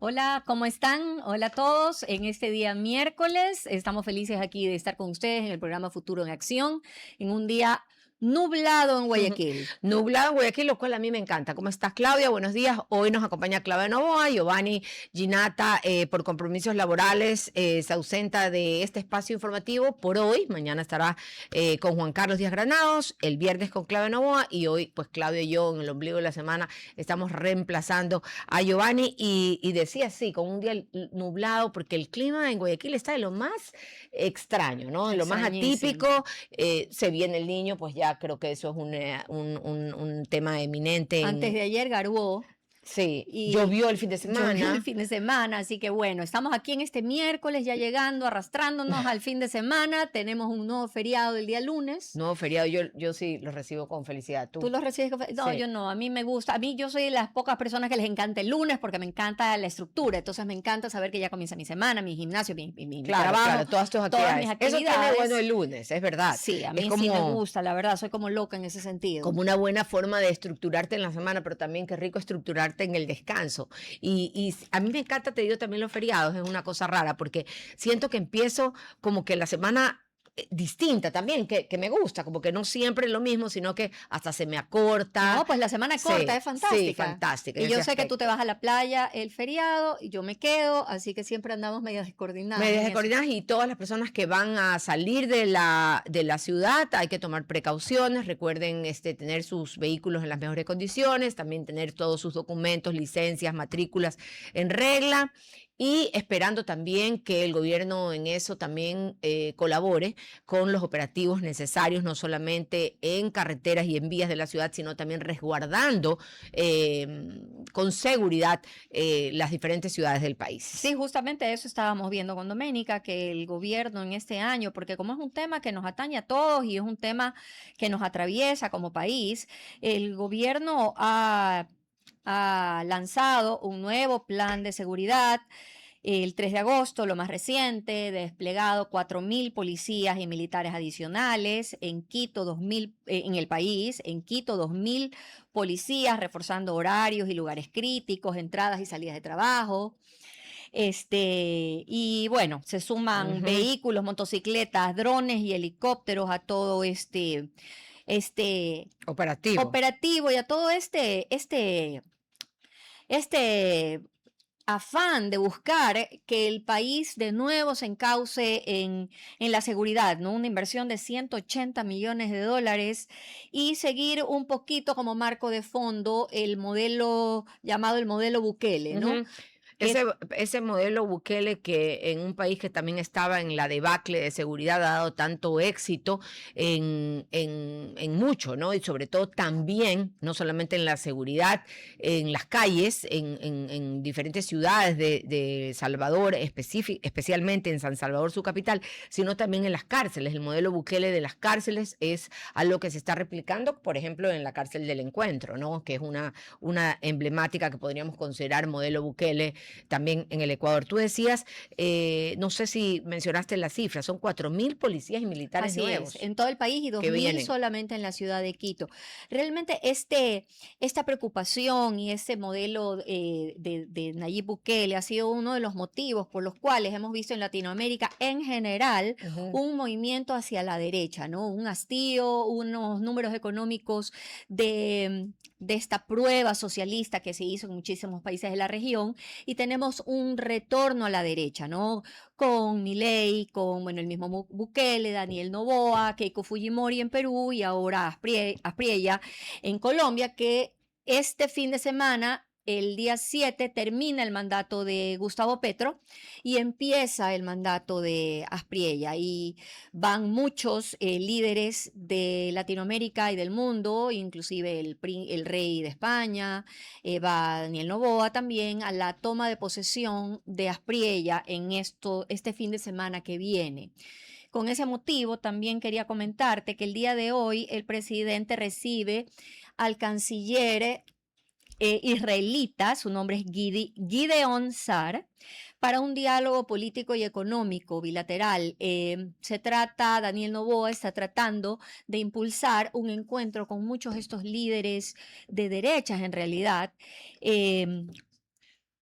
Hola, ¿cómo están? Hola a todos. En este día miércoles estamos felices aquí de estar con ustedes en el programa Futuro en Acción, en un día nublado en Guayaquil. Nublado en Guayaquil, lo cual a mí me encanta. ¿Cómo estás, Claudia? Buenos días. Hoy nos acompaña Claudia Novoa, Giovanni Ginata, por compromisos laborales, se ausenta de este espacio informativo por hoy. Mañana estará con Juan Carlos Díaz Granados, el viernes con Claudia Novoa y hoy, pues Claudia y yo, en el ombligo de la semana, estamos reemplazando a Giovanni y decía sí, con un día nublado, porque el clima en Guayaquil está de lo más extraño, ¿no? De lo más Extrañísimo. atípico. Se viene el niño, pues ya creo que eso es un tema eminente Antes en... de ayer garuó Sí, y llovió el fin de llovió el semana. fin de semana, así que bueno, estamos aquí en este miércoles ya llegando, arrastrándonos al fin de semana. Tenemos un nuevo feriado el día lunes. Nuevo feriado, yo sí lo recibo con felicidad. ¿Tú ¿Tú? lo recibes? No, Sí. yo no, a mí me gusta, a mí yo soy de las pocas personas que les encanta el lunes porque me encanta la estructura, entonces me encanta saber que ya comienza mi semana, mi gimnasio, mi Claro, trabajo, claro, todas tus todas mis actividades. Eso tiene bueno actividades. el lunes, es verdad. Sí, a Es mí sí me como, gusta, la verdad, soy como loca en ese sentido. como una buena forma de estructurarte en la semana, pero también qué rico estructurarte en el descanso. Y a mí me encanta, te digo, también los feriados, es una cosa rara, porque siento que empiezo como que la semana distinta también, que me gusta, como que no siempre es lo mismo, sino que hasta se me acorta. No, pues la semana corta Sí, es sí, fantástica. fantástica en Y yo ese sé que tú te aspecto. vas a la playa el feriado y yo me quedo, así que siempre andamos medio descoordinadas Medidas en de eso. coordenadas y todas las personas que van a salir de la ciudad hay que tomar precauciones. Recuerden tener sus vehículos en las mejores condiciones, también tener todos sus documentos, licencias, matrículas en regla y esperando también que el gobierno en eso también colabore con los operativos necesarios, no solamente en carreteras y en vías de la ciudad, sino también resguardando con seguridad las diferentes ciudades del Sí, país. justamente eso estábamos viendo con Doménica, que el gobierno en este año, porque como es un tema que nos atañe a todos y es un tema que nos atraviesa como país, el gobierno ha lanzado un nuevo plan de seguridad. El 3 de agosto, lo más reciente, desplegado 4.000 policías y militares adicionales en Quito, 2.000 en el país, en Quito 2.000 policías reforzando horarios y lugares críticos, entradas y salidas de trabajo. Y bueno, se suman Ujú. vehículos, motocicletas, drones y helicópteros a todo este Operativo. operativo y a todo este afán de buscar que el país de nuevo se encauce en la seguridad, ¿no? Una inversión de 180 millones de dólares y seguir un poquito como marco de fondo el modelo llamado el modelo Bukele, ¿no? Ujú. Que Ese modelo Bukele que en un país que también estaba en la debacle de seguridad ha dado tanto éxito en mucho, ¿no? Y sobre todo también, no solamente en la seguridad, en las calles, en diferentes ciudades de Salvador, especialmente en San Salvador, su capital, sino también en las cárceles. El modelo Bukele de las cárceles es algo que se está replicando, por ejemplo, en la cárcel del Encuentro, ¿no? Que es una emblemática que podríamos considerar modelo Bukele también en el Ecuador. Tú decías, no sé si mencionaste la cifra, son 4.000 policías y militares Así es, nuevos en todo el país y que 2.000 vienen. solamente en la ciudad de Quito. Realmente esta preocupación y este modelo de Nayib Bukele ha sido uno de los motivos por los cuales hemos visto en Latinoamérica en general Ujú. un movimiento hacia la derecha, ¿no? Un hastío, unos números económicos de esta prueba socialista que se hizo en muchísimos países de la región y tenemos un retorno a la derecha, ¿no? Con Milei, con bueno, el mismo Bukele, Daniel Noboa, Keiko Fujimori en Perú y ahora Aspriella en Colombia, que este fin de semana, el día 7, termina el mandato de Gustavo Petro y empieza el mandato de Aspriella. Y van muchos líderes de Latinoamérica y del mundo, inclusive el rey de España, va Daniel Noboa también a la toma de posesión de Aspriella en este fin de semana que viene. Con ese motivo, también quería comentarte que el día de hoy el presidente recibe al canciller israelita, su nombre es Gideon Sar, para un diálogo político y económico bilateral. Daniel Noboa está tratando de impulsar un encuentro con muchos de estos líderes de derechas en realidad, eh,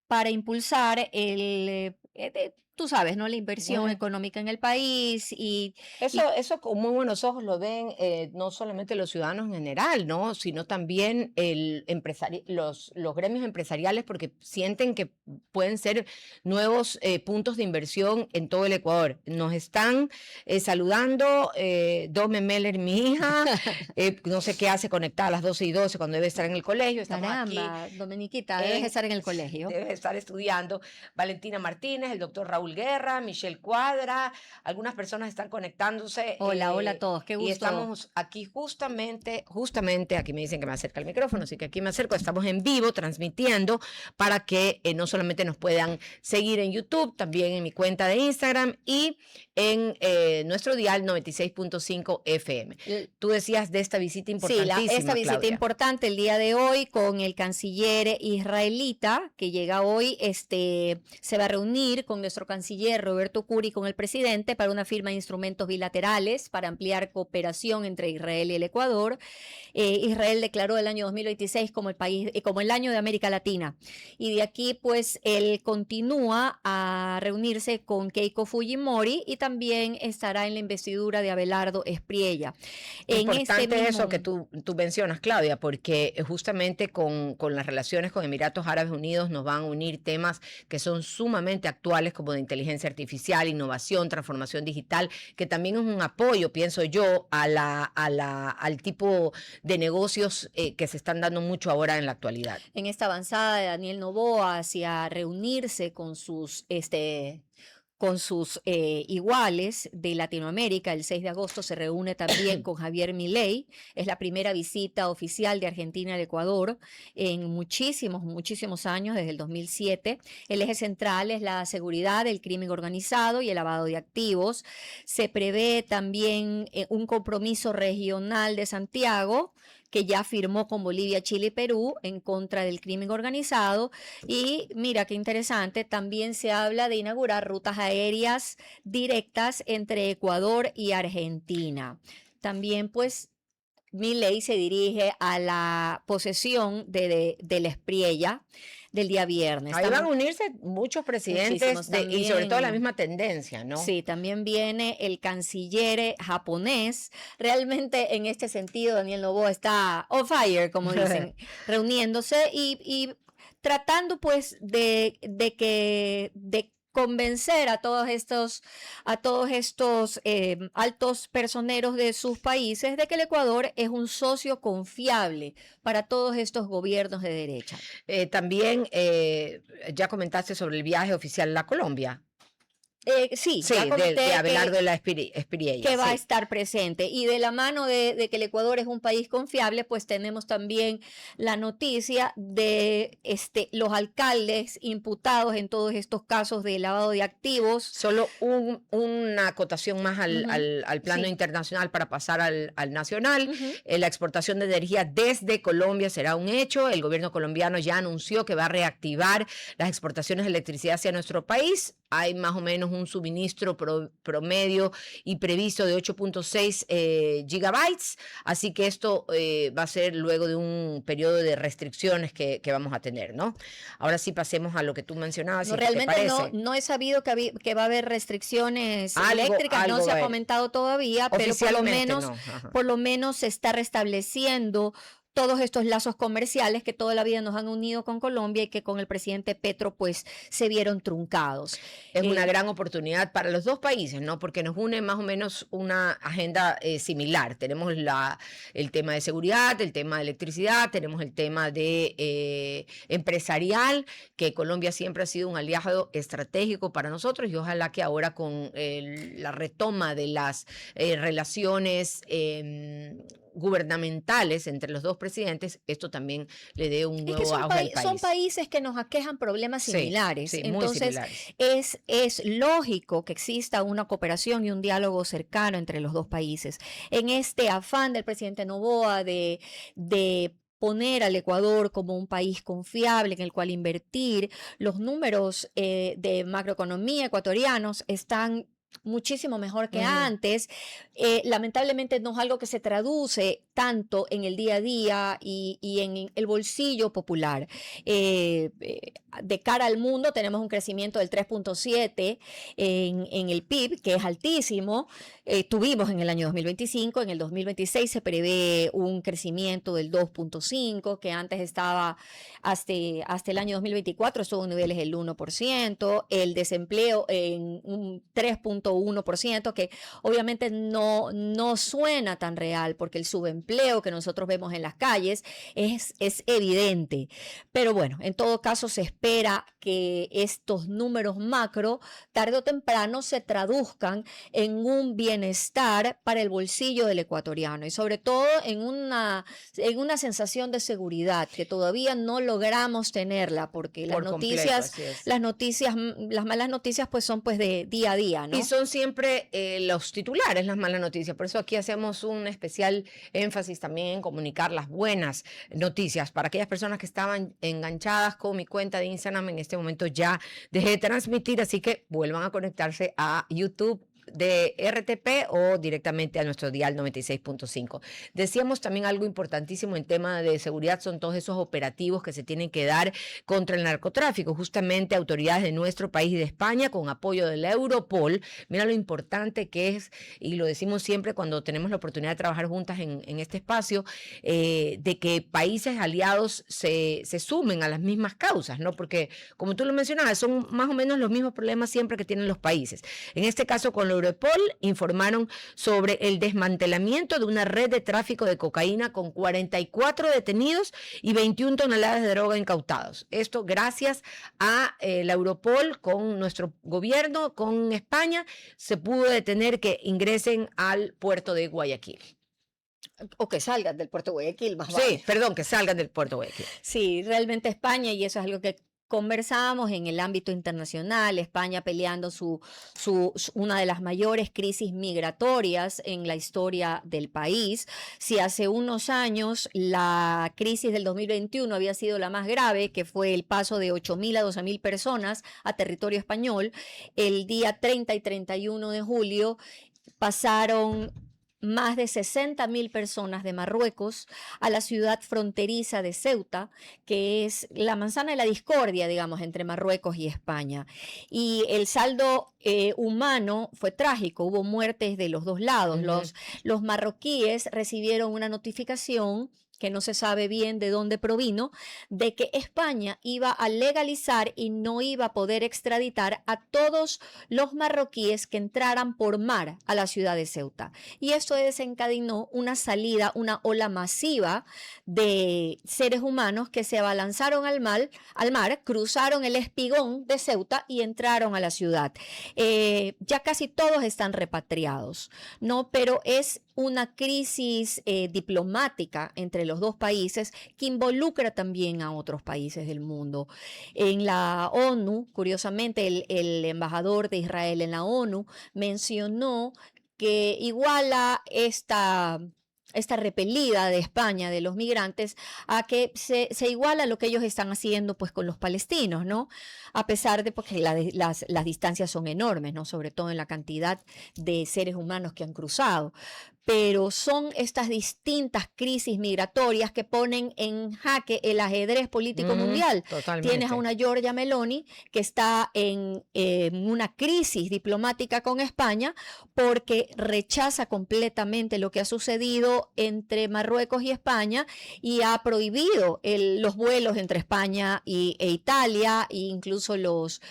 para impulsar tú sabes, ¿no? La inversión Bueno, económica en el país eso con muy buenos ojos lo ven no solamente los ciudadanos en general, ¿no? Sino también los gremios empresariales porque sienten que pueden ser nuevos puntos de inversión en todo el Ecuador. Nos están saludando Dome Meller, mi hija, no sé qué hace conectada a las 12:12 cuando debe estar en el colegio. Estamos aquí caramba, Dominiquita, debes estar en el colegio. debe estar estudiando. Valentina Martínez, el doctor Raúl Guerra, Michelle Cuadra, algunas personas están conectándose Hola, hola a todos, qué y gusto. estamos aquí justamente, aquí me dicen que me acerca el micrófono, así que aquí me acerco, estamos en vivo transmitiendo para que no solamente nos puedan seguir en YouTube, también en mi cuenta de Instagram y en nuestro dial 96.5 FM. Tú decías de esta visita Sí, importantísima, esta visita Claudia. importante el día de hoy con el canciller israelita que llega hoy, se va a reunir con nuestro canciller Roberto Curi con el presidente para una firma de instrumentos bilaterales para ampliar cooperación entre Israel y el Ecuador. Israel declaró el año 2026 como el país, como el año de América Latina. Y de aquí, pues, él continúa a reunirse con Keiko Fujimori y también estará en la investidura de Abelardo Espriella. Importante eso que tú mencionas, Claudia, porque justamente con las relaciones con Emiratos Árabes Unidos nos van a unir temas que son sumamente actuales como de inteligencia artificial, innovación, transformación digital, que también es un apoyo, pienso yo, al tipo de negocios que se están dando mucho ahora en la actualidad. En esta avanzada de Daniel Noboa hacia reunirse con sus iguales de Latinoamérica. El 6 de agosto se reúne también con Javier Milei. Es la primera visita oficial de Argentina al Ecuador en muchísimos, muchísimos años, desde el 2007. El eje central es la seguridad, el crimen organizado y el lavado de activos. Se prevé también un compromiso regional de Santiago que ya firmó con Bolivia, Chile y Perú en contra del crimen organizado. Y mira qué interesante, también se habla de inaugurar rutas aéreas directas entre Ecuador y Argentina. También pues Milei se dirige a la posesión de la Espriella del día viernes. Ahí van a unirse muchos presidentes y sobre todo la misma tendencia, ¿no? Sí, también viene el canciller japonés. Realmente en este sentido Daniel Noboa está on fire, como dicen, reuniéndose y tratando pues de convencer a todos estos altos personeros de sus países de que el Ecuador es un socio confiable para todos estos gobiernos de derecha. También ya comentaste sobre el viaje oficial a Colombia. Sí, Sí, ya de comenté Abelardo de la Espriella. que va a Sí. estar presente. Y de la mano de que el Ecuador es un país confiable, pues tenemos también la noticia de los alcaldes imputados en todos estos casos de lavado de activos. Solo una acotación más al plano Sí. internacional para pasar al nacional. Ujú. La exportación de energía desde Colombia será un hecho. El gobierno colombiano ya anunció que va a reactivar las exportaciones de electricidad hacia nuestro país. Hay más o menos un suministro promedio y previsto de 8.6 gigabytes, así que esto va a ser luego de un periodo de restricciones que vamos a tener, ¿no? Ahora sí pasemos a lo que tú mencionabas, No, si te realmente parece. no he sabido que va a haber restricciones Algo eléctricas, no va se a ha haber. comentado todavía, pero Oficialmente no. Ajá. por lo menos se está restableciendo todos estos lazos comerciales que toda la vida nos han unido con Colombia y que con el presidente Petro pues se vieron truncados. Es una gran oportunidad para los dos países, ¿no? Porque nos une más o menos una agenda similar. Tenemos el tema de seguridad, el tema de electricidad, tenemos el tema de empresarial, que Colombia siempre ha sido un aliado estratégico para nosotros y ojalá que ahora con la retoma de las relaciones gubernamentales entre los dos presidentes, esto también le dé un Es que nuevo auge al país. son países que nos aquejan problemas Sí, similares. sí, muy Entonces, similares. es lógico que exista una cooperación y un diálogo cercano entre los dos países. En este afán del presidente Noboa de poner al Ecuador como un país confiable en el cual invertir, los números de macroeconomía ecuatorianos están muchísimo mejor que Ujú. antes. Lamentablemente no es algo que se traduce tanto en el día a día y en el bolsillo popular. De cara al mundo tenemos un crecimiento del 3.7 en el PIB, que es altísimo. Tuvimos en el año 2025, en el 2026 se prevé un crecimiento del 2.5, que antes estaba hasta el año 2024, estuvo en niveles del 1%, el desempleo en un 3.1%, que obviamente no suena tan real porque el subempleo que nosotros vemos en las calles es evidente. Pero bueno, en todo caso se espera que estos números macro tarde o temprano se traduzcan en un bienestar para el bolsillo del ecuatoriano y sobre todo en una sensación de seguridad que todavía no logramos tenerla porque Por completo, así es. las malas noticias pues son pues de día a día, Y ¿no? son siempre los titulares las malas noticias. Por eso aquí hacemos un especial énfasis también en comunicar las buenas noticias para aquellas personas que estaban enganchadas con mi cuenta de Instagram. En este momento ya dejé de transmitir, así que vuelvan a conectarse a YouTube de RTP o directamente a nuestro dial 96.5. Decíamos también algo importantísimo en tema de seguridad, son todos esos operativos que se tienen que dar contra el narcotráfico. Justamente autoridades de nuestro país y de España, con apoyo de la Europol, mira lo importante que es, y lo decimos siempre cuando tenemos la oportunidad de trabajar juntas en este espacio, de que países aliados se sumen a las mismas causas, ¿no? Porque, como tú lo mencionabas, son más o menos los mismos problemas siempre que tienen los países. En este caso, con la Europol, informaron sobre el desmantelamiento de una red de tráfico de cocaína con 44 detenidos y 21 toneladas de droga incautados. Esto gracias a la Europol con nuestro gobierno, con España, se pudo detener que ingresen al puerto de Guayaquil. O que salgan del puerto de Guayaquil, más Sí, vale. perdón, que salgan del puerto de Guayaquil. Sí, realmente España, y eso es algo que conversábamos en el ámbito internacional, España peleando una de las mayores crisis migratorias en la historia del país. Si hace unos años la crisis del 2021 había sido la más grave, que fue el paso de 8.000 a 12.000 personas a territorio español, el día 30 y 31 de julio pasaron más de 60.000 personas de Marruecos a la ciudad fronteriza de Ceuta, que es la manzana de la discordia, digamos, entre Marruecos y España. Y el saldo humano fue trágico, hubo muertes de los dos lados. Ujú. Los marroquíes recibieron una notificación que no se sabe bien de dónde provino, de que España iba a legalizar y no iba a poder extraditar a todos los marroquíes que entraran por mar a la ciudad de Ceuta. Y esto desencadenó una salida, una ola masiva de seres humanos que se abalanzaron al mar, cruzaron el espigón de Ceuta y entraron a la ciudad. Ya casi todos están repatriados, ¿no? Pero es una crisis diplomática entre los dos países que involucra también a otros países del mundo. En la ONU, curiosamente, el embajador de Israel en la ONU mencionó que iguala esta repelida de España de los migrantes a que se iguala a lo que ellos están haciendo pues con los palestinos, ¿no? A pesar de porque las distancias son enormes, ¿no? Sobre todo en la cantidad de seres humanos que han cruzado. Pero son estas distintas crisis migratorias que ponen en jaque el ajedrez político Ujú, mundial. Tienes a totalmente. una Giorgia Meloni que está en una crisis diplomática con España porque rechaza completamente lo que ha sucedido entre Marruecos y España y ha prohibido los vuelos entre España e Italia e incluso los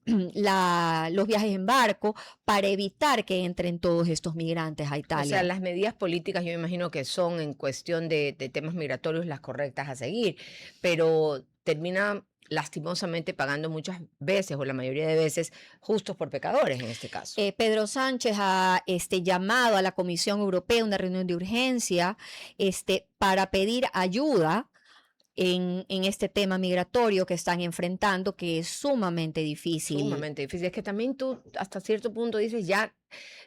viajes en barco para evitar que entren todos estos migrantes a O sea, Italia. las medidas políticas yo me imagino que son en cuestión de temas migratorios las correctas a seguir, pero termina lastimosamente pagando muchas veces o la mayoría de veces justos por pecadores en este caso. Pedro Sánchez ha llamado a la Comisión Europea a una reunión de urgencia para pedir ayuda en este tema migratorio que están enfrentando, que es sumamente difícil. Sumamente difícil. Es que también tú hasta cierto punto dices ya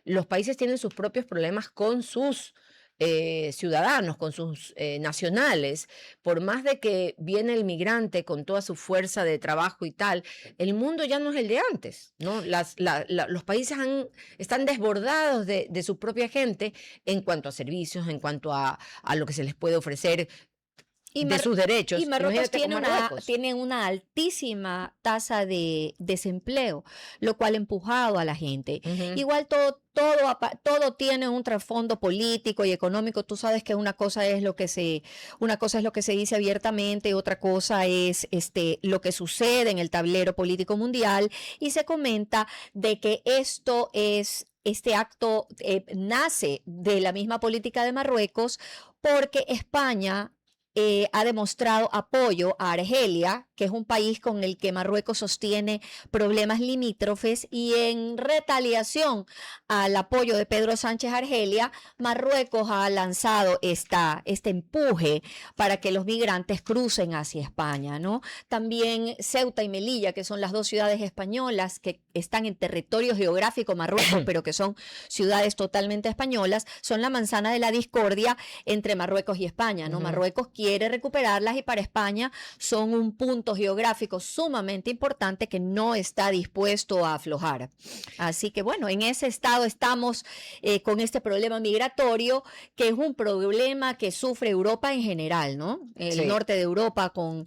los países tienen sus propios problemas con sus ciudadanos, con sus nacionales, por más de que viene el migrante con toda su fuerza de trabajo y tal, el mundo ya no es el de antes, ¿no? Los países están desbordados de su propia gente en cuanto a servicios, en cuanto a lo que se les puede ofrecer Y, de Mar- sus y derechos. Marruecos Imagínate con Marruecos. tiene una altísima tasa de desempleo, lo cual ha empujado a la gente. Ujú. Igual todo tiene un trasfondo político y económico. Tú sabes que una cosa es lo que se dice abiertamente, otra cosa es lo que sucede en el tablero político mundial, y se comenta de que este acto nace de la misma política de Marruecos porque España ha demostrado apoyo a Argelia, que es un país con el que Marruecos sostiene problemas limítrofes, y en retaliación al apoyo de Pedro Sánchez a Argelia, Marruecos ha lanzado este empuje para que los migrantes crucen hacia España, ¿no? También Ceuta y Melilla, que son las dos ciudades españolas que están en territorio geográfico Marruecos, pero que son ciudades totalmente españolas, son la manzana de la discordia entre Marruecos y España, ¿no? Ujú. Marruecos quiere recuperarlas y para España son un punto geográfico sumamente importante que no está dispuesto a aflojar. Así que bueno, en ese estado estamos con este problema migratorio, que es un problema que sufre Europa en general, ¿no? El Sí. norte de Europa con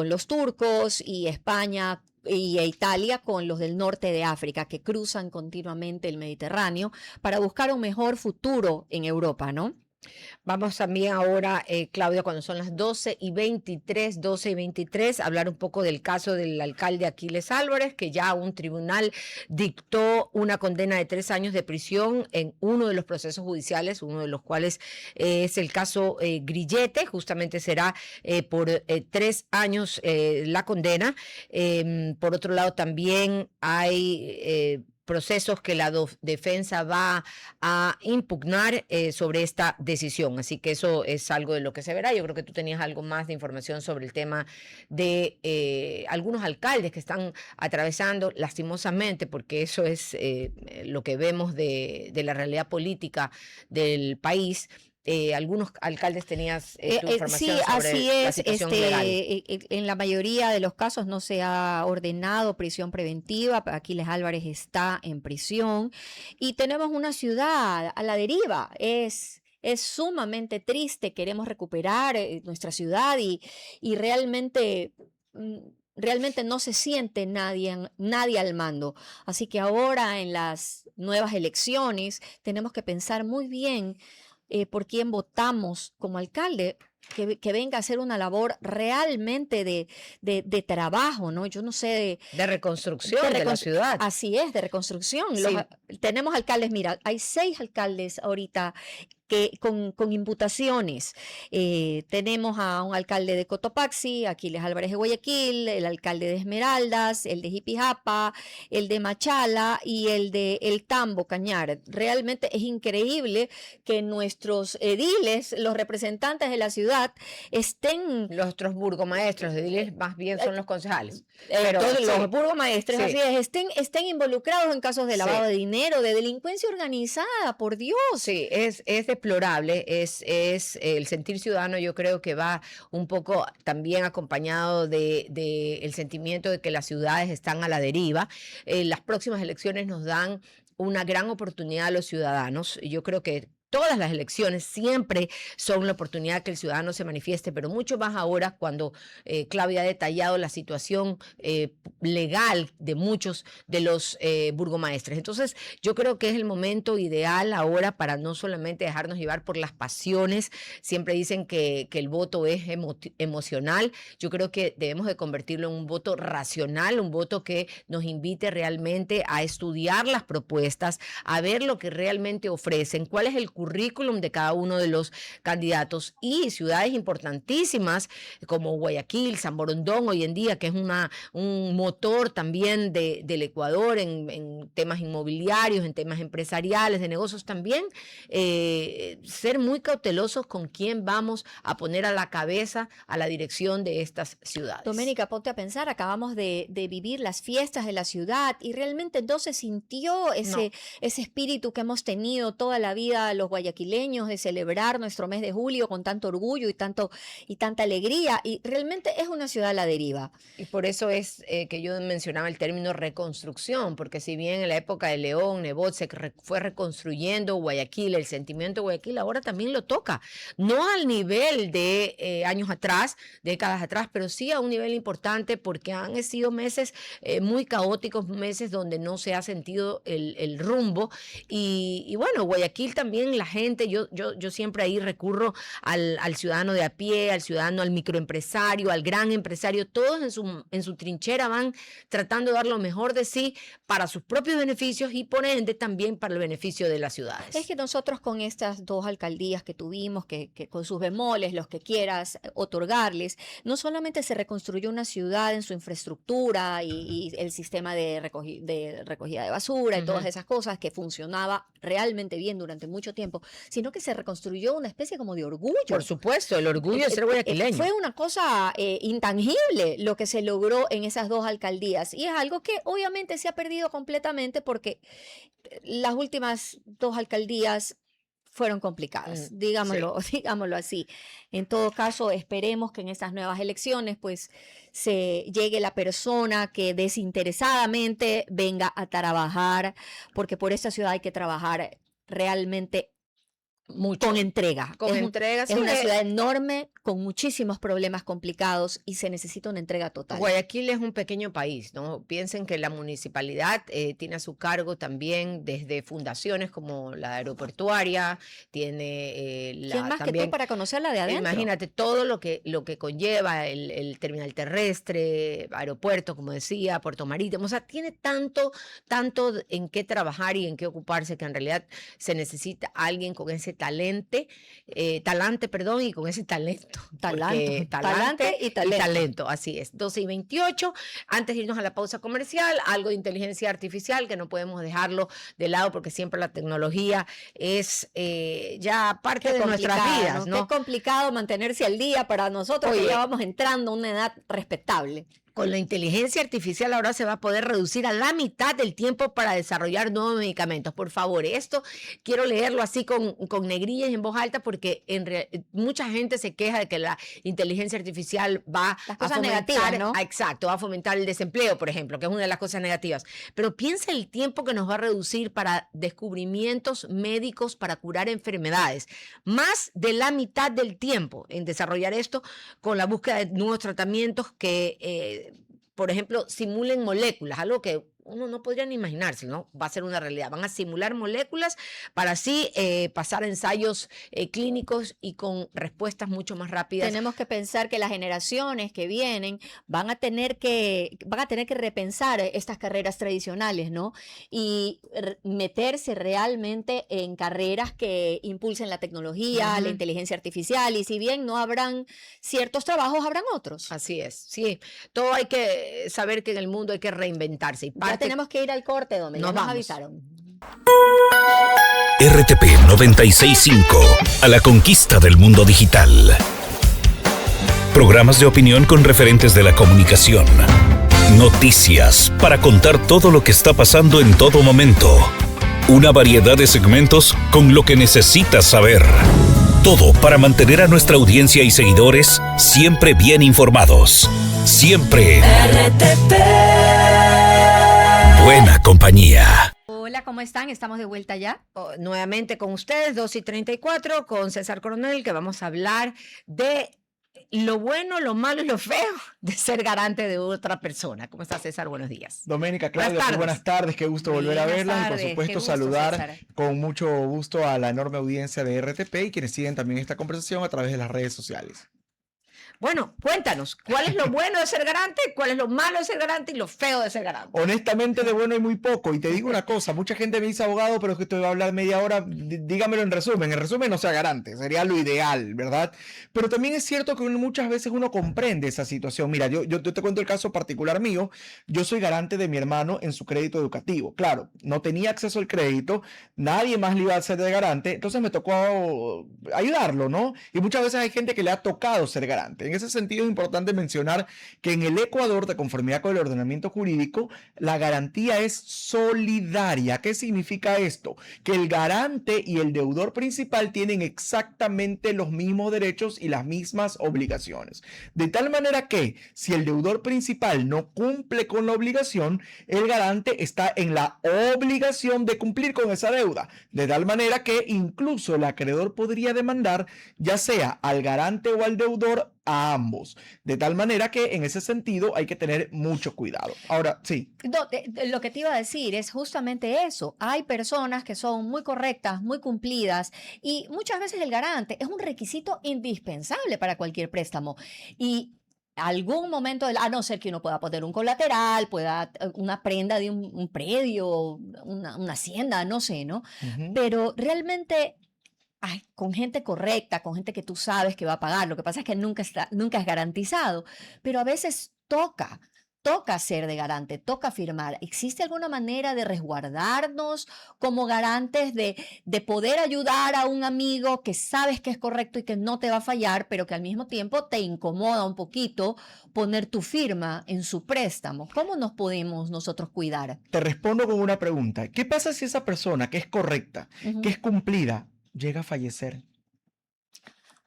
los turcos, y España y Italia con los del norte de África, que cruzan continuamente el Mediterráneo para buscar un mejor futuro en Europa, ¿no? Vamos también ahora, Claudia, cuando son las 12 y 23, a hablar un poco del caso del alcalde Aquiles Álvarez, que ya un tribunal dictó una condena de 3 años de prisión en uno de los procesos judiciales, uno de los cuales es el caso Grillete. Justamente será por 3 años la condena. Por otro lado, también hay procesos que la defensa va a impugnar sobre esta decisión. Así que eso es algo de lo que se verá. Yo creo que tú tenías algo más de información sobre el tema de algunos alcaldes que están atravesando, lastimosamente, porque eso es lo que vemos de la realidad política del país. Algunos alcaldes tenías tu Sí, información sobre así la es. situación legal. En la mayoría de los casos no se ha ordenado prisión preventiva. Aquiles Álvarez está en prisión y tenemos una ciudad a la deriva. Es sumamente triste. Queremos recuperar nuestra ciudad y realmente, mm, realmente no se siente nadie al mando. Así que ahora en las nuevas elecciones tenemos que pensar muy bien por quién votamos como alcalde, que venga a hacer una labor realmente de trabajo, ¿no? Yo no sé, De reconstrucción de la ciudad. así es, de reconstrucción. Sí. Tenemos alcaldes, mira, hay 6 alcaldes ahorita con imputaciones. Tenemos a un alcalde de Cotopaxi, Aquiles Álvarez de Guayaquil, el alcalde de Esmeraldas, el de Jipijapa, el de Machala y el de El Tambo, Cañar. Realmente es increíble que nuestros ediles, los representantes de la ciudad, estén Los otros burgomaestros de Diles más bien son los concejales. todos Sí, los burgomaestres, sí. así es, estén involucrados en casos de lavado Sí. de dinero, de delincuencia organizada, por Dios. Sí, es deplorable, es el sentir ciudadano. Yo creo que va un poco también acompañado de el sentimiento de que las ciudades están a la deriva. Las próximas elecciones nos dan una gran oportunidad a los ciudadanos. Yo creo que todas las elecciones siempre son la oportunidad que el ciudadano se manifieste, pero mucho más ahora cuando Claudia ha detallado la situación legal de muchos de los burgomaestres. Entonces, yo creo que es el momento ideal ahora para no solamente dejarnos llevar por las pasiones. Siempre dicen que el voto es emocional. Yo creo que debemos de convertirlo en un voto racional, un voto que nos invite realmente a estudiar las propuestas, a ver lo que realmente ofrecen, cuál es el currículum de cada uno de los candidatos. Y ciudades importantísimas como Guayaquil, San Borondón hoy en día, que es un motor también del Ecuador en temas inmobiliarios, en temas empresariales, de negocios también, ser muy cautelosos con quién vamos a poner a la cabeza, a la dirección de estas ciudades. Doménica, ponte a pensar, acabamos de vivir las fiestas de la ciudad y realmente no se sintió ese espíritu que hemos tenido toda la vida los guayaquileños de celebrar nuestro mes de julio con tanto orgullo y tanta alegría, y realmente es una ciudad a la deriva. Y por eso es que yo mencionaba el término reconstrucción, porque si bien en la época de León, Nebot fue reconstruyendo Guayaquil, el sentimiento de Guayaquil ahora también lo toca, no al nivel de años atrás, décadas atrás, pero sí a un nivel importante, porque han sido meses muy caóticos, meses donde no se ha sentido el rumbo, y bueno, Guayaquil también, la gente, yo siempre ahí recurro al ciudadano de a pie, al ciudadano, al microempresario, al gran empresario, todos en su trinchera van tratando de dar lo mejor de sí para sus propios beneficios y por ende también para el beneficio de las ciudades. Es que nosotros con estas 2 alcaldías que tuvimos, que con sus bemoles, los que quieras otorgarles, no solamente se reconstruyó una ciudad en su infraestructura y el sistema de recogida de basura y todas esas cosas que funcionaba realmente bien durante mucho tiempo, sino que se reconstruyó una especie como de orgullo. Por supuesto, el orgullo de ser guayaquileño. Fue una cosa intangible lo que se logró en esas 2 alcaldías, y es algo que obviamente se ha perdido completamente porque las últimas 2 alcaldías fueron complicadas, digámoslo así. En todo caso, esperemos que en estas nuevas elecciones pues se llegue la persona que desinteresadamente venga a trabajar, porque por esta ciudad hay que trabajar realmente mucho. Con entrega. Con entrega. Es una ciudad enorme, con muchísimos problemas complicados, y se necesita una entrega total. Guayaquil es un pequeño país, ¿no? Piensen que la municipalidad tiene a su cargo también desde fundaciones como la aeroportuaria, tiene ¿Quién más también, que tú para conocerla de adentro? Imagínate todo lo que conlleva el terminal terrestre, aeropuerto, como decía, puerto marítimo, o sea, tiene tanto en qué trabajar y en qué ocuparse, que en realidad se necesita alguien con ese talante, y con ese talento. Talante y talento. Así es. 12:28. Antes de irnos a la pausa comercial, algo de inteligencia artificial que no podemos dejarlo de lado porque siempre la tecnología es ya parte de nuestras vidas, ¿no? Qué complicado mantenerse al día para nosotros, que ya vamos entrando a una edad respetable. Con la inteligencia artificial ahora se va a poder reducir a la mitad del tiempo para desarrollar nuevos medicamentos. Por favor, esto quiero leerlo así con negrillas y en voz alta, porque mucha gente se queja de que la inteligencia artificial va a fomentar, ¿no? Exacto, va a fomentar el desempleo, por ejemplo, que es una de las cosas negativas. Pero piensa el tiempo que nos va a reducir para descubrimientos médicos para curar enfermedades. Más de la mitad del tiempo en desarrollar esto con la búsqueda de nuevos tratamientos que por ejemplo, simulen moléculas, algo que uno no podría ni imaginarse, ¿no? Va a ser una realidad. Van a simular moléculas para así pasar ensayos clínicos y con respuestas mucho más rápidas. Tenemos que pensar que las generaciones que vienen van a tener que repensar estas carreras tradicionales, ¿no? Y meterse realmente en carreras que impulsen la tecnología, la inteligencia artificial, y si bien no habrán ciertos trabajos, habrán otros. Así es, sí. Todo hay que saber que en el mundo hay que reinventarse. Y ya tenemos que ir al corte, donde nos avisaron. RTP 96.5, a la conquista del mundo digital. Programas de opinión con referentes de la comunicación. Noticias para contar todo lo que está pasando en todo momento. Una variedad de segmentos con lo que necesitas saber. Todo para mantener a nuestra audiencia y seguidores siempre bien informados. Siempre RTP. Buena compañía. Hola, ¿cómo están? Estamos de vuelta ya. Nuevamente con ustedes, 2:34, con César Coronel, que vamos a hablar de lo bueno, lo malo y lo feo de ser garante de otra persona. ¿Cómo estás, César? Buenos días. Doménica, Claudia, buenas tardes. Qué gusto volver a verla. Y por supuesto saludar César, con mucho gusto a la enorme audiencia de RTP y quienes siguen también esta conversación a través de las redes sociales. Bueno, cuéntanos, ¿cuál es lo bueno de ser garante, cuál es lo malo de ser garante y lo feo de ser garante? Honestamente, de bueno hay muy poco. Y te digo una cosa, mucha gente me dice abogado, pero es que te voy a hablar media hora, dígamelo en resumen. En resumen, no sea garante, sería lo ideal, ¿verdad? Pero también es cierto que muchas veces uno comprende esa situación. Mira, yo te cuento el caso particular mío. Yo soy garante de mi hermano en su crédito educativo. Claro, no tenía acceso al crédito, nadie más le iba a ser de garante, entonces me tocó ayudarlo, ¿no? Y muchas veces hay gente que le ha tocado ser garante. En ese sentido es importante mencionar que en el Ecuador, de conformidad con el ordenamiento jurídico, la garantía es solidaria. ¿Qué significa esto? Que el garante y el deudor principal tienen exactamente los mismos derechos y las mismas obligaciones. De tal manera que si el deudor principal no cumple con la obligación, el garante está en la obligación de cumplir con esa deuda. De tal manera que incluso el acreedor podría demandar ya sea al garante o al deudor, a ambos. De tal manera que en ese sentido hay que tener mucho cuidado. Ahora, sí. No, lo que te iba a decir es justamente eso. Hay personas que son muy correctas, muy cumplidas y muchas veces el garante es un requisito indispensable para cualquier préstamo. Y algún momento, a no ser que uno pueda poner un colateral, pueda una prenda de un predio, una hacienda, no sé, ¿no? Pero realmente con gente correcta, con gente que tú sabes que va a pagar. Lo que pasa es que nunca es garantizado, pero a veces toca ser de garante, toca firmar. ¿Existe alguna manera de resguardarnos como garantes de poder ayudar a un amigo que sabes que es correcto y que no te va a fallar, pero que al mismo tiempo te incomoda un poquito poner tu firma en su préstamo? ¿Cómo nos podemos nosotros cuidar? Te respondo con una pregunta. ¿Qué pasa si esa persona que es correcta, que es cumplida, llega a fallecer?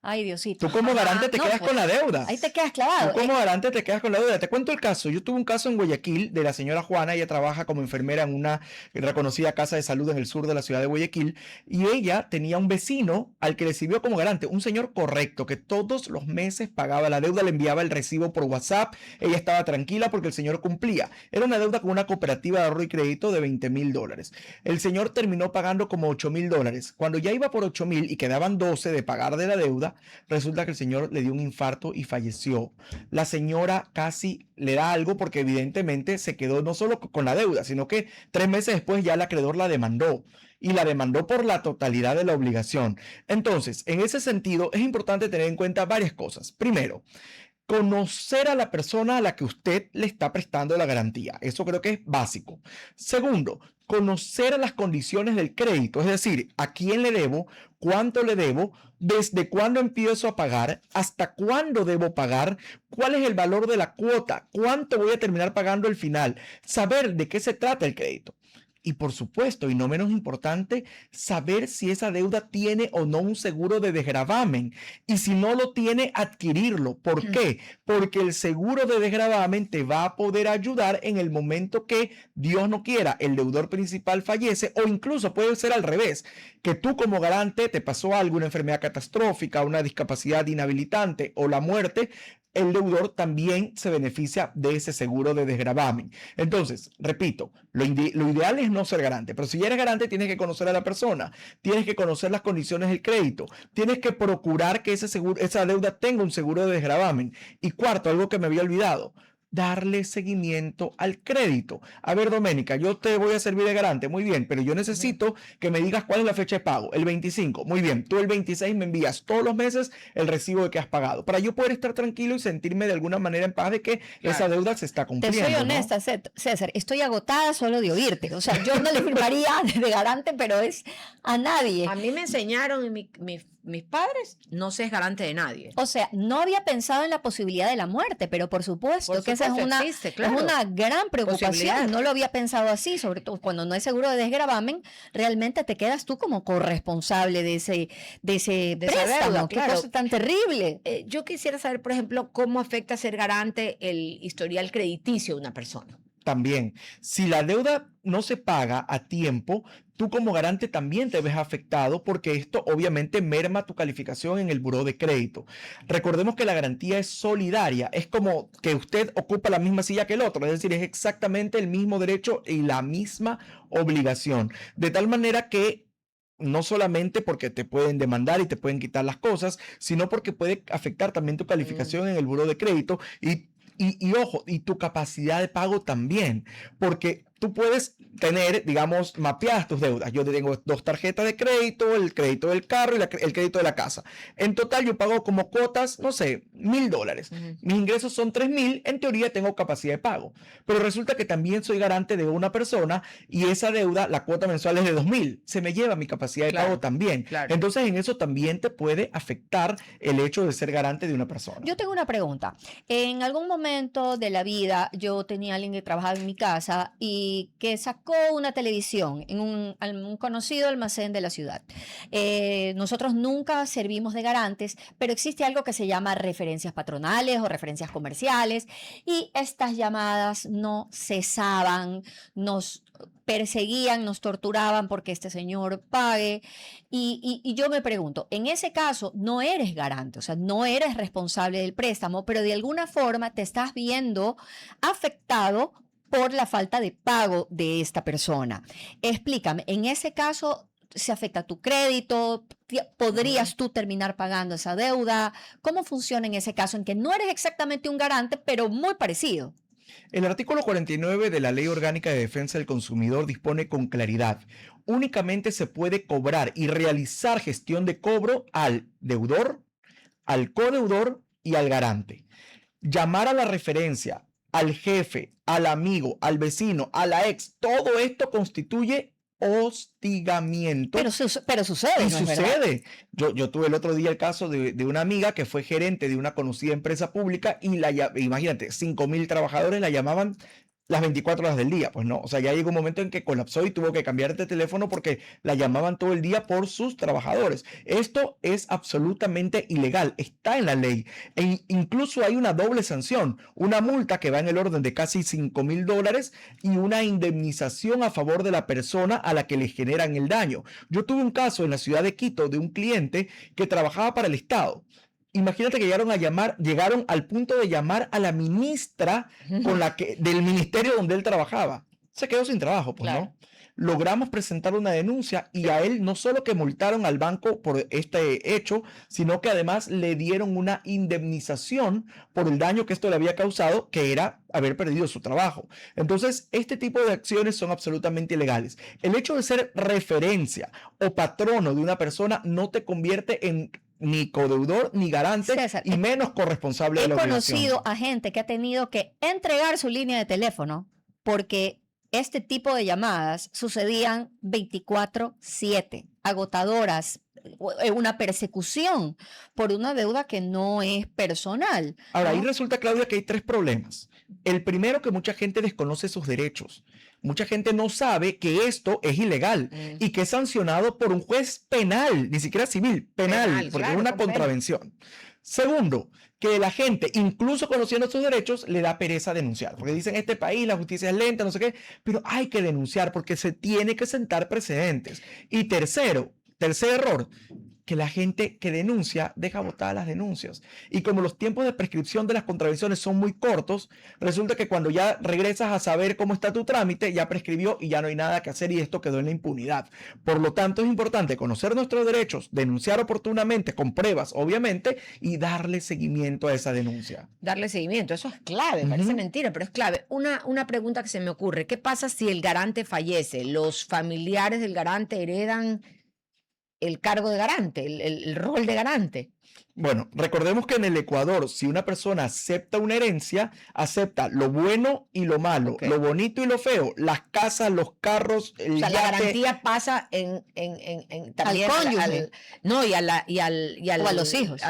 Ay, Diosito. Tú como garante te quedas con la deuda. Ahí te quedas clavado. Tú como garante te quedas con la deuda. Te cuento el caso. Yo tuve un caso en Guayaquil de la señora Juana. Ella trabaja como enfermera en una reconocida casa de salud en el sur de la ciudad de Guayaquil. Y ella tenía un vecino al que le sirvió como garante. Un señor correcto que todos los meses pagaba la deuda, le enviaba el recibo por WhatsApp. Ella estaba tranquila porque el señor cumplía. Era una deuda con una cooperativa de ahorro y crédito de $20,000. El señor terminó pagando como $8,000. Cuando ya iba por 8,000 y quedaban 12 de pagar de la deuda, resulta que el señor le dio un infarto y falleció. La señora casi le da algo porque evidentemente se quedó no solo con la deuda, sino que 3 meses después ya el acreedor la demandó. Y la demandó por la totalidad de la obligación. Entonces, en ese sentido, es importante tener en cuenta varias cosas. Primero, conocer a la persona a la que usted le está prestando la garantía. Eso creo que es básico. Segundo, conocer las condiciones del crédito, es decir, a quién le debo, cuánto le debo, desde cuándo empiezo a pagar, hasta cuándo debo pagar, cuál es el valor de la cuota, cuánto voy a terminar pagando al final, saber de qué se trata el crédito. Y por supuesto, y no menos importante, saber si esa deuda tiene o no un seguro de desgravamen. Y si no lo tiene, adquirirlo. ¿Por qué? Porque el seguro de desgravamen te va a poder ayudar en el momento que, Dios no quiera, el deudor principal fallece, o incluso puede ser al revés, que tú como garante te pasó algo, una enfermedad catastrófica, una discapacidad inhabilitante o la muerte. El deudor también se beneficia de ese seguro de desgravamen. Entonces, repito, lo ideal es no ser garante, pero si ya eres garante tienes que conocer a la persona, tienes que conocer las condiciones del crédito, tienes que procurar que esa deuda tenga un seguro de desgravamen. Y cuarto, algo que me había olvidado, darle seguimiento al crédito. A ver, Doménica, yo te voy a servir de garante, muy bien, pero yo necesito que me digas cuál es la fecha de pago. El 25, muy bien, tú el 26 me envías todos los meses el recibo de que has pagado, para yo poder estar tranquilo y sentirme de alguna manera en paz de que esa deuda se está cumpliendo. Te soy honesta, ¿no? César, estoy agotada solo de oírte. O sea, yo no le firmaría de garante, pero es a nadie. A mí me enseñaron mis padres, no se es garante de nadie. O sea, no había pensado en la posibilidad de la muerte, pero por supuesto que esa es una, existe, claro, es una gran preocupación. No lo había pensado así, sobre todo cuando no hay seguro de desgravamen, realmente te quedas tú como corresponsable de ese préstamo. Deuda, Qué claro. cosa tan terrible. Yo quisiera saber, por ejemplo, cómo afecta ser garante el historial crediticio de una persona. También, si la deuda no se paga a tiempo, tú como garante también te ves afectado porque esto obviamente merma tu calificación en el buró de crédito. Recordemos que la garantía es solidaria, es como que usted ocupa la misma silla que el otro, es decir, es exactamente el mismo derecho y la misma obligación. De tal manera que no solamente porque te pueden demandar y te pueden quitar las cosas, sino porque puede afectar también tu calificación en el buró de crédito y ojo, y tu capacidad de pago también, porque tú puedes tener, digamos, mapeadas tus deudas. Yo tengo 2 tarjetas de crédito, el crédito del carro y el crédito de la casa. En total yo pago como cuotas, no sé, $1,000. Mis ingresos son 3,000, en teoría tengo capacidad de pago. Pero resulta que también soy garante de una persona y esa deuda, la cuota mensual es de 2,000. Se me lleva mi capacidad de pago también. Claro. Entonces en eso también te puede afectar el hecho de ser garante de una persona. Yo tengo una pregunta. En algún momento de la vida yo tenía a alguien que trabajaba en mi casa y que sacó una televisión en un conocido almacén de la ciudad. Nosotros nunca servimos de garantes, pero existe algo que se llama referencias patronales o referencias comerciales y estas llamadas no cesaban, nos perseguían, nos torturaban porque este señor pague. Y yo me pregunto, en ese caso no eres garante, o sea, no eres responsable del préstamo, pero de alguna forma te estás viendo afectado por la falta de pago de esta persona. Explícame, en ese caso, ¿se afecta tu crédito? ¿Podrías tú terminar pagando esa deuda? ¿Cómo funciona en ese caso en que no eres exactamente un garante, pero muy parecido? El artículo 49 de la Ley Orgánica de Defensa del Consumidor dispone con claridad: únicamente se puede cobrar y realizar gestión de cobro al deudor, al codeudor y al garante. Llamar a la referencia, al jefe, al amigo, al vecino, a la ex, todo esto constituye hostigamiento. Pero sucede, Y ¿no es verdad? sucede. Yo tuve el otro día el caso de una amiga que fue gerente de una conocida empresa pública y imagínate, 5,000 trabajadores la llamaban las 24 horas del día. Pues no, o sea, ya llegó un momento en que colapsó y tuvo que cambiar de teléfono porque la llamaban todo el día por sus trabajadores. Esto es absolutamente ilegal, está en la ley. Incluso hay una doble sanción, una multa que va en el orden de casi $5,000 y una indemnización a favor de la persona a la que le generan el daño. Yo tuve un caso en la ciudad de Quito de un cliente que trabajaba para el Estado. Imagínate que llegaron al punto de llamar a la ministra del ministerio donde él trabajaba. Se quedó sin trabajo, pues, Claro. ¿no? Logramos presentar una denuncia y a él no solo que multaron al banco por este hecho, sino que además le dieron una indemnización por el daño que esto le había causado, que era haber perdido su trabajo. Entonces, este tipo de acciones son absolutamente ilegales. El hecho de ser referencia o patrono de una persona no te convierte en ni codeudor ni garante, César, y menos corresponsable de He la obligación. conocido a gente que ha tenido que entregar su línea de teléfono porque este tipo de llamadas sucedían 24/7, agotadoras, una persecución por una deuda que no es personal. Ahora, ahí ¿no? resulta, Claudia, que hay 3 problemas. El primero, que mucha gente desconoce sus derechos. Mucha gente no sabe que esto es ilegal y que es sancionado por un juez penal, ni siquiera civil, penal, porque claro, es una por pena. contravención. Segundo, que la gente, incluso conociendo sus derechos, le da pereza denunciar, porque dicen, en este país la justicia es lenta, no sé qué, pero hay que denunciar porque se tiene que sentar precedentes. Y tercer error, que la gente que denuncia deja botadas las denuncias. Y como los tiempos de prescripción de las contravenciones son muy cortos, resulta que cuando ya regresas a saber cómo está tu trámite, ya prescribió y ya no hay nada que hacer y esto quedó en la impunidad. Por lo tanto, es importante conocer nuestros derechos, denunciar oportunamente con pruebas, obviamente, y darle seguimiento a esa denuncia. Darle seguimiento, eso es clave, parece Ujú. mentira, pero es clave. Una pregunta que se me ocurre, ¿qué pasa si el garante fallece? ¿Los familiares del garante heredan el cargo de garante, el rol de garante? Bueno, recordemos que en el Ecuador, si una persona acepta una herencia, acepta lo bueno y lo malo, Ok. lo bonito y lo feo, las casas, los carros, el O sea, la yate. garantía pasa también cónyuge. no, y O a los hijos.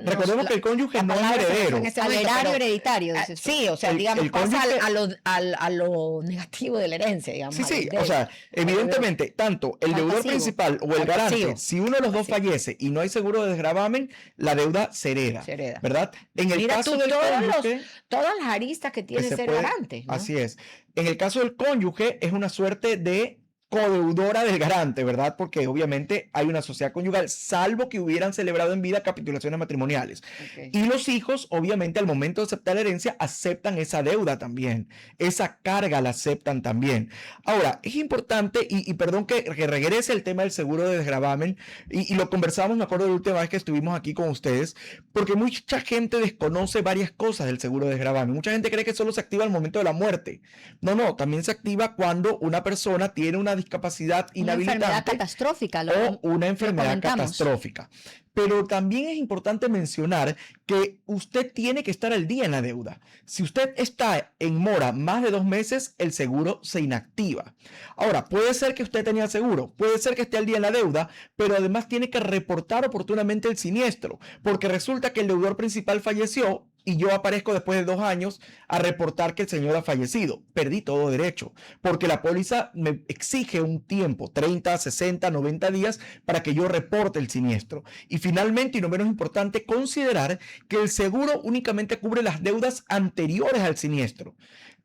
Recordemos que el cónyuge no es heredero. Al erario hereditario, dices tú. Sí, o sea, El- digamos, el pasa cónyuge- a lo negativo de la herencia, digamos. Sí, al sí, o deudor. sea, evidentemente, tanto el Al deudor pasivo. principal o el Al garante, pasivo. si uno de los dos fallece y no hay seguro de desgravamen, la deuda se hereda, Se hereda. ¿verdad? En el Mira caso tú del cónyuge, todas las aristas que tiene se ser puede- garante, ¿no? así es. En el caso del cónyuge, es una suerte de codeudora del garante, ¿verdad? Porque obviamente hay una sociedad conyugal, salvo que hubieran celebrado en vida capitulaciones matrimoniales. Ok. Y los hijos, obviamente, al momento de aceptar la herencia, aceptan esa deuda también. Esa carga la aceptan también. Ahora, es importante, y perdón que regrese el tema del seguro de desgravamen, y lo conversamos, me acuerdo de la última vez que estuvimos aquí con ustedes, porque mucha gente desconoce varias cosas del seguro de desgravamen. Mucha gente cree que solo se activa al momento de la muerte. No, también se activa cuando una persona tiene una discapacidad Una enfermedad inhabilitante catastrófica. o una enfermedad comentamos. catastrófica. Pero también es importante mencionar que usted tiene que estar al día en la deuda. Si usted está en mora más de 2 meses, el seguro se inactiva. Ahora, puede ser que usted tenía seguro, puede ser que esté al día en la deuda, pero además tiene que reportar oportunamente el siniestro, porque resulta que el deudor principal falleció y yo aparezco después de 2 años a reportar que el señor ha fallecido. Perdí todo derecho, porque la póliza me exige un tiempo, 30, 60, 90 días, para que yo reporte el siniestro. Y finalmente, y no menos importante, considerar que el seguro únicamente cubre las deudas anteriores al siniestro.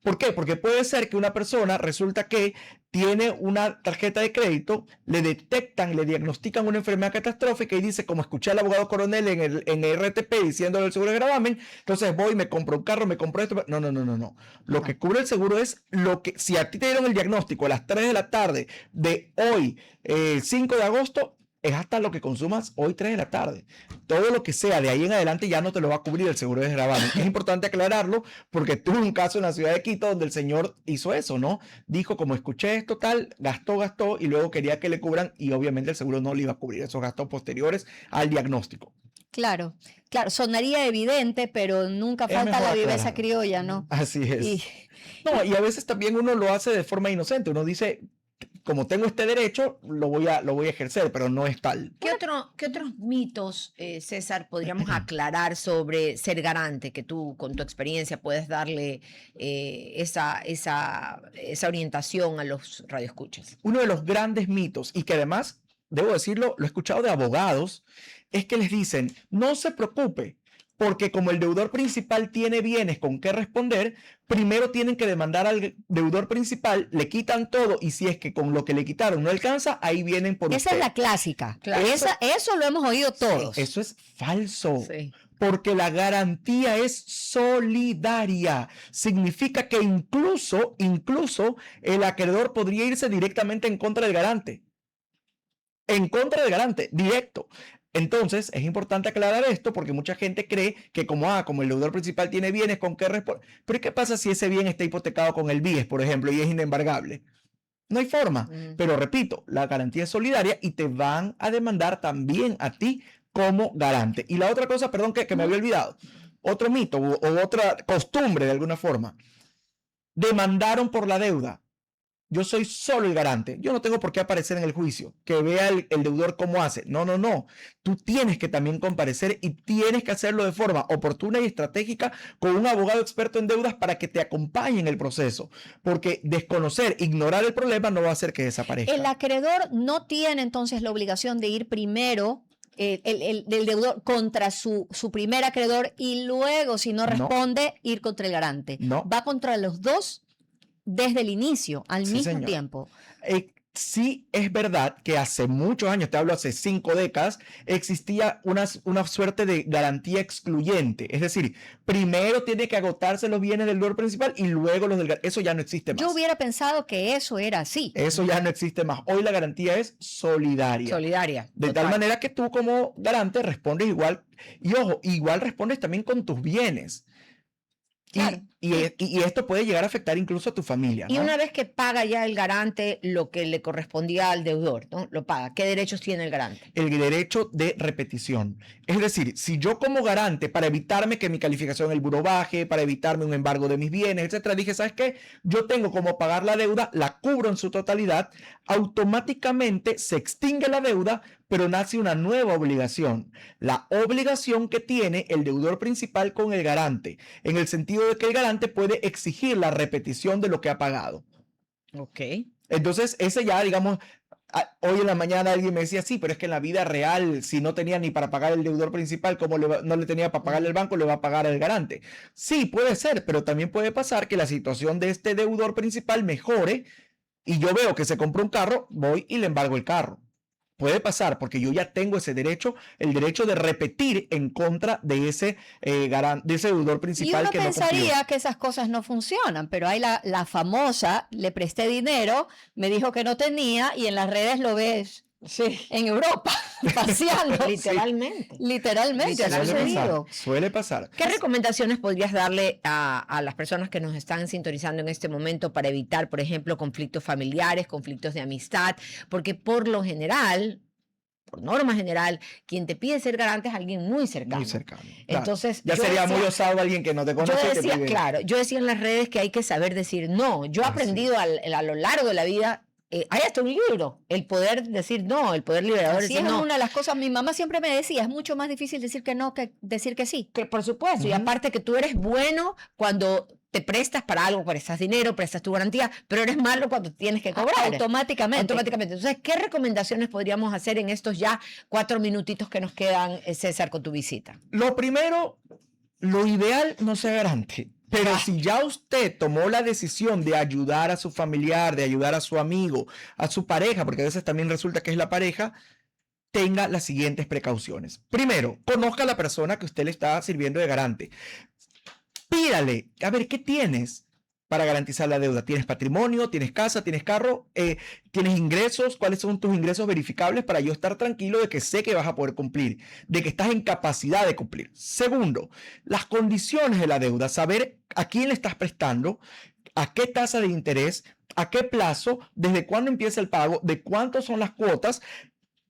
¿Por qué? Porque puede ser que una persona resulta que tiene una tarjeta de crédito, le detectan, le diagnostican una enfermedad catastrófica y dice, como escuché al abogado coronel en el RTP diciéndole el seguro de gravamen, entonces voy, me compro un carro, me compro esto. No. Lo que cubre el seguro es lo que, si a ti te dieron el diagnóstico a las 3 de la tarde de hoy, 5 de agosto, es hasta lo que consumas hoy 3 de la tarde. Todo lo que sea de ahí en adelante ya no te lo va a cubrir el seguro de desgravamen. Es importante aclararlo porque tuve un caso en la ciudad de Quito donde el señor hizo eso, ¿no? Dijo, como escuché esto tal, gastó y luego quería que le cubran y obviamente el seguro no le iba a cubrir esos gastos posteriores al diagnóstico. Claro, sonaría evidente, pero nunca Es falta mejor la viveza aclarar. criolla, ¿no? Así es. Y No, y a veces también uno lo hace de forma inocente. Uno dice, como tengo este derecho, lo voy a ejercer, pero no es tal. ¿Qué otros mitos, César, podríamos aclarar sobre ser garante, que tú con tu experiencia puedes darle esa orientación a los radioescuchas? Uno de los grandes mitos, y que además, debo decirlo, lo he escuchado de abogados, es que les dicen, no se preocupe, porque como el deudor principal tiene bienes con qué responder, primero tienen que demandar al deudor principal, le quitan todo, y si es que con lo que le quitaron no alcanza, ahí vienen por esa usted. es la clásica. Claro. Eso lo hemos oído todos. Eso es falso. Sí. Porque la garantía es solidaria. Significa que incluso el acreedor podría irse directamente en contra del garante. En contra del garante, directo. Entonces, es importante aclarar esto porque mucha gente cree que como el deudor principal tiene bienes con qué responder. Pero ¿qué pasa si ese bien está hipotecado con el BIES, por ejemplo, y es inembargable? No hay forma. Pero repito, la garantía es solidaria y te van a demandar también a ti como garante. Y la otra cosa, perdón, que me había olvidado, otro mito o otra costumbre de alguna forma, demandaron por la deuda. Yo soy solo el garante. Yo no tengo por qué aparecer en el juicio. Que vea el deudor cómo hace. No. Tú tienes que también comparecer y tienes que hacerlo de forma oportuna y estratégica con un abogado experto en deudas para que te acompañe en el proceso. Porque desconocer, ignorar el problema no va a hacer que desaparezca. El acreedor no tiene entonces la obligación de ir primero del deudor contra su primer acreedor y luego, si no responde, ir contra el garante. No. Va contra los dos desde el inicio, al Sí, mismo señor. tiempo. Sí es verdad que hace muchos años, te hablo hace 5 décadas, existía una suerte de garantía excluyente. Es decir, primero tiene que agotarse los bienes del deudor principal y luego los del garante. Eso ya no existe más. Yo hubiera pensado que eso era así. Eso ya no existe más. Hoy la garantía es solidaria. Solidaria. De tal manera que tú como garante respondes igual. Y ojo, igual respondes también con tus bienes. Claro. Y esto puede llegar a afectar incluso a tu familia, Y ¿no? una vez que paga ya el garante lo que le correspondía al deudor, ¿no? Lo paga. ¿Qué derechos tiene el garante? El derecho de repetición. Es decir, si yo como garante, para evitarme que mi calificación en el buró baje, para evitarme un embargo de mis bienes, etcétera, dije, ¿sabes qué? Yo tengo como pagar la deuda, la cubro en su totalidad, automáticamente se extingue la deuda, pero nace una nueva obligación. La obligación que tiene el deudor principal con el garante, en el sentido de que el garante puede exigir la repetición de lo que ha pagado. Ok. Entonces, ese ya, digamos, hoy en la mañana alguien me decía, sí, pero es que en la vida real, si no tenía ni para pagar el deudor principal, como no le tenía para pagarle el banco, le va a pagar el garante. Sí, puede ser, pero también puede pasar que la situación de este deudor principal mejore y yo veo que se compró un carro, voy y le embargo el carro. Puede pasar porque yo ya tengo ese derecho, el derecho de repetir en contra de ese, de ese deudor Y principal uno que no cumplió. pensaría que esas cosas no funcionan, pero hay la famosa, le presté dinero, me dijo que no tenía y en las redes lo ves Sí, en Europa, paseando. literalmente. Literalmente, ha Literal, Suele sucedido. pasar, suele pasar. ¿Qué recomendaciones podrías darle a las personas que nos están sintonizando en este momento para evitar, por ejemplo, conflictos familiares, conflictos de amistad? Porque por lo general, por norma general, quien te pide ser garante es alguien muy cercano. Muy cercano. Claro. Entonces, Ya yo sería muy decía- osado alguien que no te conoce. Yo que decía, te- claro, yo decía en las redes que hay que saber decir no. Yo he Así aprendido a lo largo de la vida, hay hasta un libro, el poder decir no, el poder liberador de Así decir es no. una de las cosas, mi mamá siempre me decía, es mucho más difícil decir que no que decir que sí. Que por supuesto, y Ujú. aparte que tú eres bueno cuando te prestas para algo, prestas dinero, prestas tu garantía, pero eres malo cuando tienes que cobrar. Automáticamente. Automáticamente. Entonces, ¿qué recomendaciones podríamos hacer en estos ya 4 minutitos que nos quedan, César, con tu visita? Lo primero, lo ideal no sea garante. Pero si ya usted tomó la decisión de ayudar a su familiar, de ayudar a su amigo, a su pareja, porque a veces también resulta que es la pareja, tenga las siguientes precauciones. Primero, conozca a la persona que usted le está sirviendo de garante. Pídale, a ver, ¿qué tienes para garantizar la deuda? ¿Tienes patrimonio? ¿Tienes casa? ¿Tienes carro? ¿Tienes ingresos? ¿Cuáles son tus ingresos verificables para yo estar tranquilo de que sé que vas a poder cumplir, de que estás en capacidad de cumplir? Segundo, las condiciones de la deuda, saber a quién le estás prestando, a qué tasa de interés, a qué plazo, desde cuándo empieza el pago, de cuántos son las cuotas.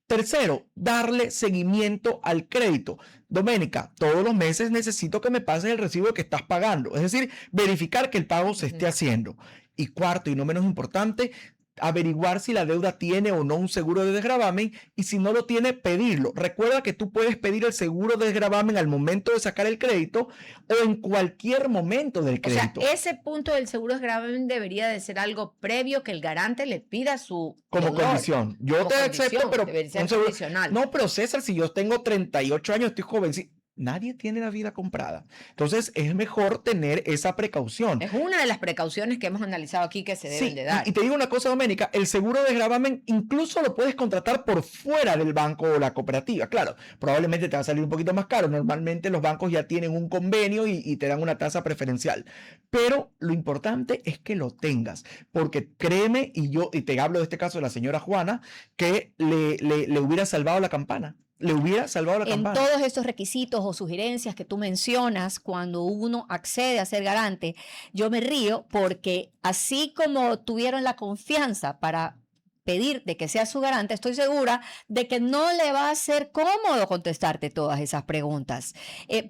Tercero, darle seguimiento al crédito. Doménica, todos los meses necesito que me pases el recibo que estás pagando. Es decir, verificar que el pago se esté haciendo. Y cuarto, y no menos importante, averiguar si la deuda tiene o no un seguro de desgravamen y si no lo tiene, pedirlo. Recuerda que tú puedes pedir el seguro de desgravamen al momento de sacar el crédito o en cualquier momento del O sea, crédito. ese punto del seguro de gravamen debería de ser algo previo que el garante le pida a su Como deudor. condición. Yo Como te condición, acepto, pero debería ser un seguro- condicional. No, pero César, si yo tengo 38 años, estoy joven. Nadie tiene la vida comprada. Entonces, es mejor tener esa precaución. Es una de las precauciones que hemos analizado aquí que se deben Sí, de dar. y te digo una cosa, Doménica, el seguro de desgravamen incluso lo puedes contratar por fuera del banco o la cooperativa. Claro, probablemente te va a salir un poquito más caro. Normalmente los bancos ya tienen un convenio y te dan una tasa preferencial. Pero lo importante es que lo tengas, porque créeme, y te hablo de este caso de la señora Juana, que le hubiera salvado la campana. Le hubiera salvado la En campana. todos estos requisitos o sugerencias que tú mencionas cuando uno accede a ser garante, yo me río porque así como tuvieron la confianza para pedir de que sea su garante, estoy segura de que no le va a ser cómodo contestarte todas esas preguntas,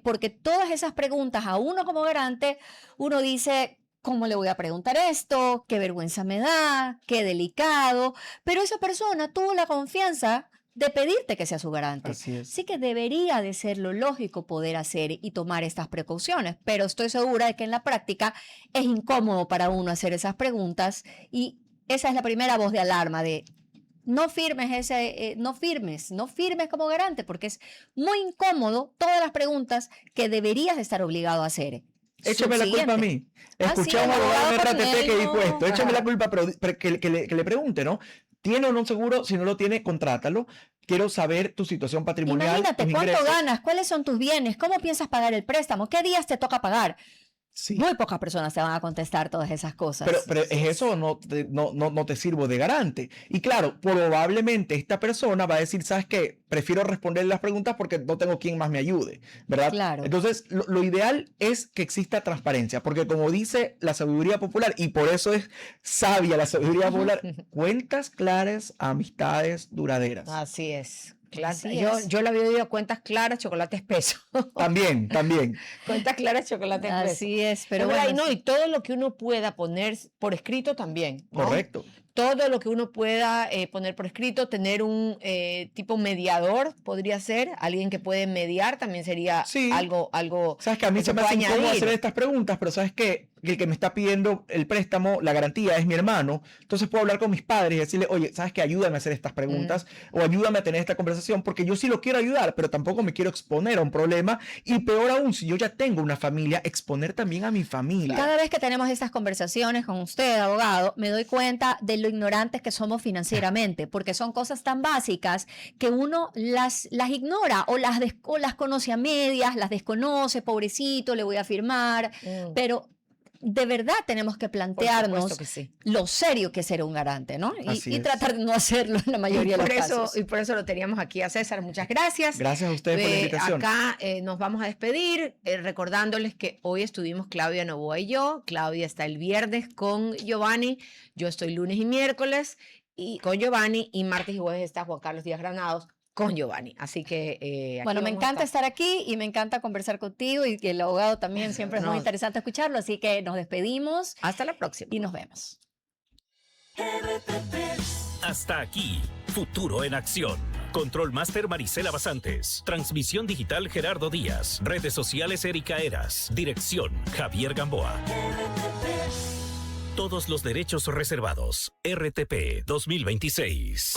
porque todas esas preguntas a uno como garante, uno dice, ¿cómo le voy a preguntar esto? ¿Qué vergüenza me da? ¿Qué delicado? Pero esa persona tuvo la confianza de pedirte que sea su garante. Así es. Sí que debería de ser lo lógico poder hacer y tomar estas precauciones, pero estoy segura de que en la práctica es incómodo para uno hacer esas preguntas y esa es la primera voz de alarma de no firmes no firmes como garante porque es muy incómodo todas las preguntas que deberías de estar obligado a hacer. Échame la culpa a mí. Escuché a un el abogado de abogado RTP que Cornelio. dijo esto. Échame Ajá. la culpa, pero que le pregunte, ¿no? ¿Tiene o no un seguro? Si no lo tiene, contrátalo. Quiero saber tu situación patrimonial. Imagínate tus cuánto ingresos. ganas, cuáles son tus bienes, cómo piensas pagar el préstamo, qué días te toca pagar. Sí. Muy pocas personas te van a contestar todas esas cosas. Pero ¿es eso o no te sirvo de garante? Y claro, probablemente esta persona va a decir, ¿sabes qué? Prefiero responder las preguntas porque no tengo quien más me ayude, ¿verdad? Claro. Entonces, lo ideal es que exista transparencia, porque como dice la sabiduría popular, y por eso es sabia la sabiduría popular, cuentas claras, amistades duraderas. Así es. Así Yo, es. yo le había oído cuentas claras, chocolate espeso. También. Cuentas claras, chocolate espeso. Así es, pero Es verdad, bueno, y no, y todo lo que uno pueda poner por escrito también, ¿no? Correcto. Todo lo que uno pueda poner por escrito, tener un tipo mediador, podría ser, alguien que puede mediar, también sería Sí. algo Sabes que a mí que se me hace puede incómodo añadir. hacer estas preguntas, pero sabes que el que me está pidiendo el préstamo, la garantía, es mi hermano. Entonces puedo hablar con mis padres y decirle, oye, sabes que ayúdame a hacer estas preguntas o ayúdame a tener esta conversación, porque yo sí lo quiero ayudar, pero tampoco me quiero exponer a un problema. Y peor aún, si yo ya tengo una familia, exponer también a mi familia. cada vez que tenemos estas conversaciones con usted, abogado, me doy cuenta de lo ignorantes que somos financieramente, porque son cosas tan básicas que uno las ignora o las conoce a medias, las desconoce, pobrecito, le voy a firmar, pero de verdad tenemos que plantearnos que sí. lo serio que es ser un garante, ¿no? Así Y es. tratar de no hacerlo en la mayoría de los casos. Y por eso lo teníamos aquí a César. Muchas gracias. Gracias a ustedes por la invitación. Acá nos vamos a despedir recordándoles que hoy estuvimos Claudia Novoa y yo. Claudia está el viernes con Giovanni. Yo estoy lunes y miércoles y con Giovanni. Y martes y jueves está Juan Carlos Díaz Granados con Giovanni. Así que aquí Bueno, me vamos a encanta estar. estar aquí y me encanta conversar contigo y que el abogado también siempre es muy No. interesante escucharlo, así que nos despedimos Hasta la próxima. y nos vemos. Hasta aquí, Futuro en Acción. Control Master Marisela Basantes. Transmisión digital Gerardo Díaz. Redes sociales Erika Eras. Dirección Javier Gamboa. Todos los derechos reservados. RTP 2026.